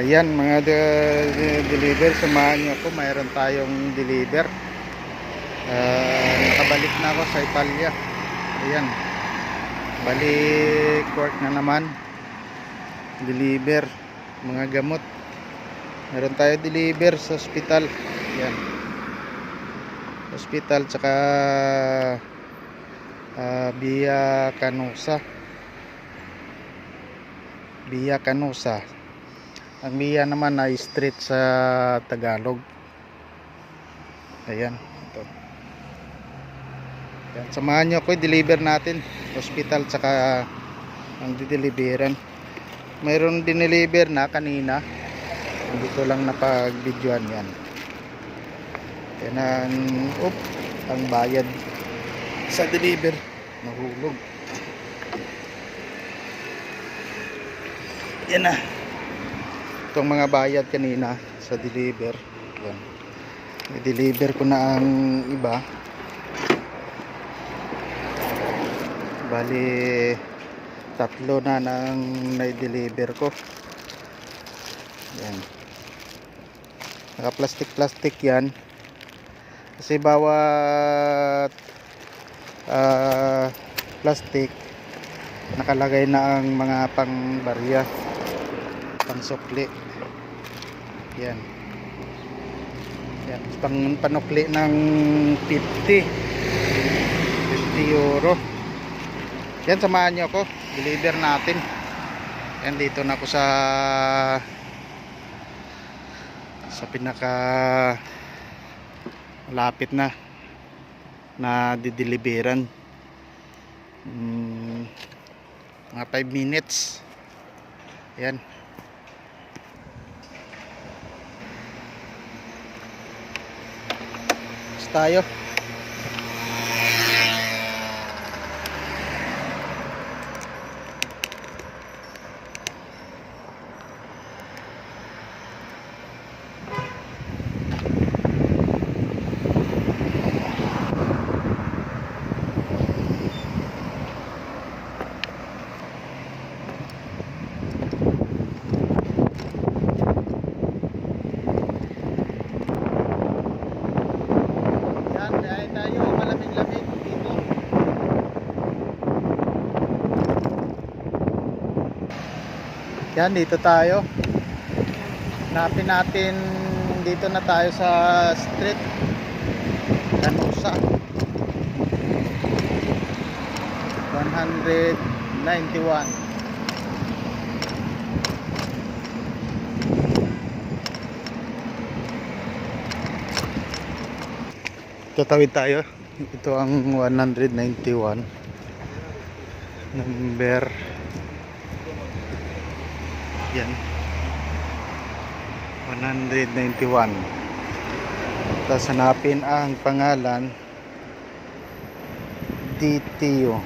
Yan mga deliver, samahan niyo ako, mayroon tayong deliver. Nakabalik na ako sa Italia. Ayan, balik work na naman. Deliver mga gamot, meron tayo deliver sa hospital. Yan, hospital tsaka Via Canosa. Via Canosa. Ang Via naman ay street sa Tagalog. Ayan, ito. Ayan, samahan nyo ako, deliver natin hospital tsaka ang dideliveran. Mayroon dineliver na kanina, hindi ko lang napag-videoan. Yan, yan ang bayad sa deliver, nahulog. Yan na itong mga bayad kanina sa deliver. Yan, i-deliver ko na ang iba. Bali tatlo na nang na-deliver ko. Yan, naka plastic yan kasi bawat plastic nakalagay na ang mga pang barya, pang sukli. Yan, yan, pang panukli ng 50 euro. Yan, samahan nyo ako, deliver natin. Yan, dito na ako sa pinaka malapit na dideliveran. Mga 5 minutes. Yan, tayo. Yan, dito tayo. Hanapin natin, dito na tayo sa street Canosa 191. Tatawid tayo. Ito ang 191 number. Yan, 191. Tapos hanapin ang pangalan DTO.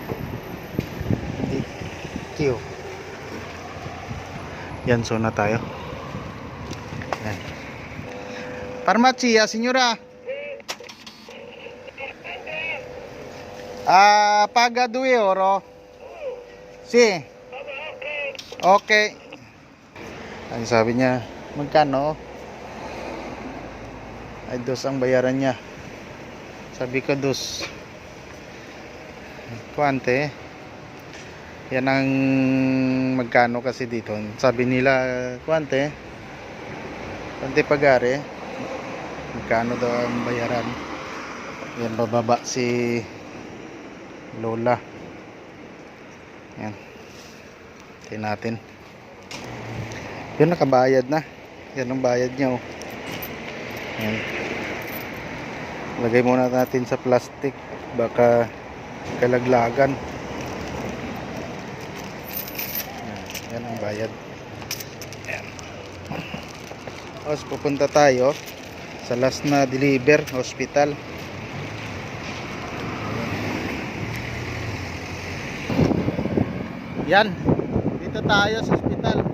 Yan, so na tayo. Yan, farmacia, senyora. Paga 2 euro. Si. Okay. Ang sabi niya, magkano? Ay, dos ang bayaran niya. Sabi ko, dos. Kuante. Yan ang magkano kasi dito. Sabi nila, kuante. Kuante pagare. Magkano daw ang bayaran. Yan, bababa si Lola. Yan. Tingnan natin. Yan, nakabayad na. Yan ang bayad niya, oh. Yan. Lagay muna natin sa plastic, baka kalaglagan. Yan ang bayad. Yan. Tapos pupunta tayo sa last na deliver, hospital. Yan, dito tayo sa hospital.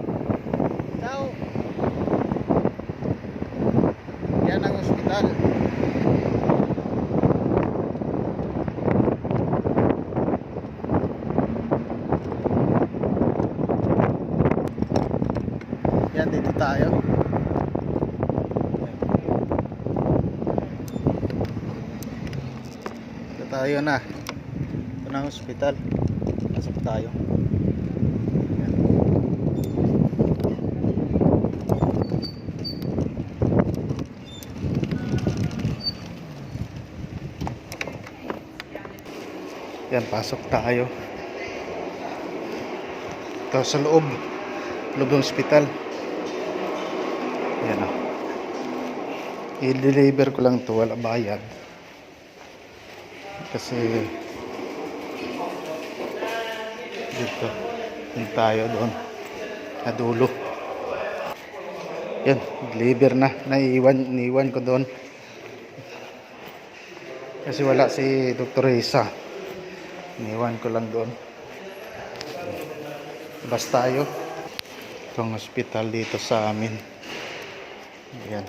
Yan ang hospital. Yan, dito tayo. Dito tayo na. Ito na ang hospital. Pasok tayo. Yan, pasok tayo. Ito sa loob ng hospital. Yan o. I-deliver ko lang to, wala bayad. Kasi dito tayo doon sa dulo. Yan, deliver na. Naiwan ko doon. Kasi wala si Dr. Reza. Iniwan ko lang doon. Basta tayo. Itong hospital dito sa amin. Ayan.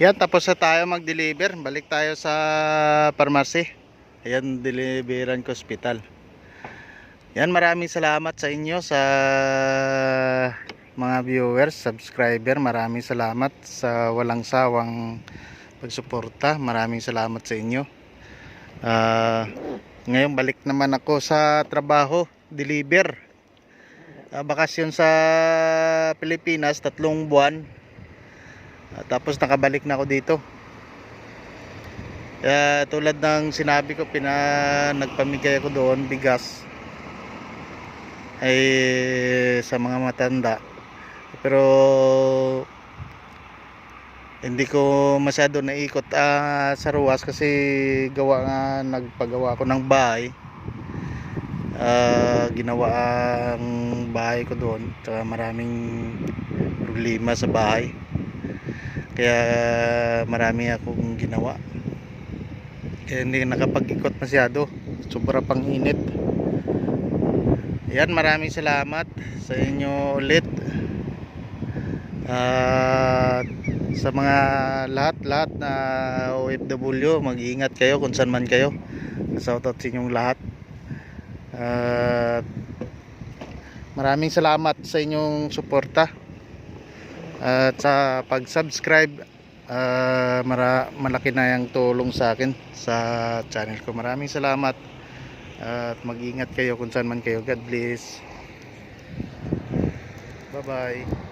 Yan, tapos na tayo mag-deliver. Balik tayo sa pharmacy. Ayan, deliveran ko hospital. Yan, maraming salamat sa inyo, sa mga viewers, subscriber. Maraming salamat sa walang sawang pagsuporta. Maraming salamat sa inyo. Ngayon balik naman ako sa trabaho, deliver. Bakasyon sa Pilipinas, 3 buwan. Tapos nakabalik na ako dito. Tulad ng sinabi ko, nagpamigay ako doon bigas ay sa mga matanda. Pero hindi ko masyado naikot sa Ruas kasi nagpagawa ko ng bahay. Ginawa ang bahay ko doon, tsaka maraming problema sa bahay, kaya marami akong ginawa, kaya hindi nakapag-ikot masyado, sobra pang init. Yan, maraming salamat sa inyo ulit. Sa mga lahat na OFW, mag-iingat kayo kung saan man kayo. Shoutout sa inyong lahat. Maraming salamat sa inyong suporta at sa pag-subscribe. Malaki na yung tulong sa akin sa channel ko. Maraming salamat at mag-iingat kayo kung saan man kayo. God bless. Bye bye.